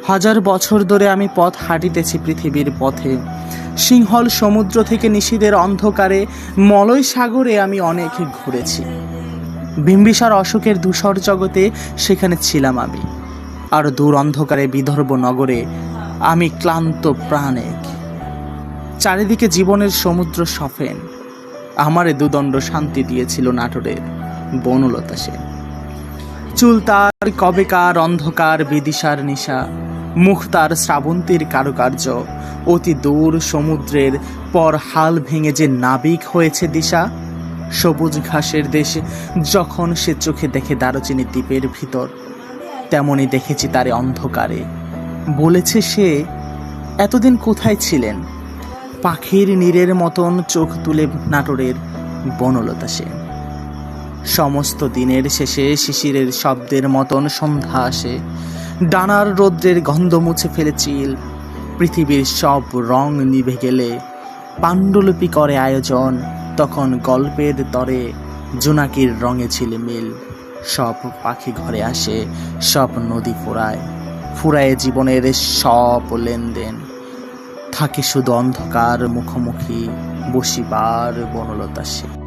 হাজার বছর ধরে আমি পথ হাঁটিতেছি পৃথিবীর পথে। সিংহল সমুদ্র থেকে নিশীথের অন্ধকারে মলয় সাগরে আমি অনেক ঘুরেছি। বিম্বিসার অশোকের ধূসর জগতে সেখানে ছিলাম আমি। আর দূর অন্ধকারে বিদর্ভ নগরে আমি ক্লান্ত প্রাণেক। চারিদিকে জীবনের সমুদ্র সফেন। আমারে দুদণ্ড শান্তি দিয়েছিল নাটোরের বনলতা সেন। চুল তার কবেকার অন্ধকার বিদিশার নিশা, মুখ তার শ্রাবন্তীর কারুকার্য। অতি দূর সমুদ্রের পর হাল ভেঙে যে নাবিক হয়েছে দিশা। সবুজ ঘাসের দেশে যখন সে চোখে দেখে দারুচিনি দ্বীপের ভিতর, তেমনি দেখেছি তারে অন্ধকারে। বলেছে সে, এতদিন কোথায় ছিলেন? পাখির নীরের মতন চোখ তুলে নাটোরের বনলতা সেন। সমস্ত দিনের শেষে শিশিরের শব্দের মতন সন্ধ্যা আসে। ডানার রৌদ্রের গন্ধ মুছে ফেলে চিল। পৃথিবীর সব রং নিভে গেলে পাণ্ডুলিপি করে আয়োজন। তখন গল্পের তরে জোনাকির রঙে ছিল মিল। সব পাখি ঘরে আসে, সব নদী ফুরায় জীবনের সব লেনদেন। থাকে শুধু অন্ধকার মুখোমুখি বসিবার বনলতা সেন।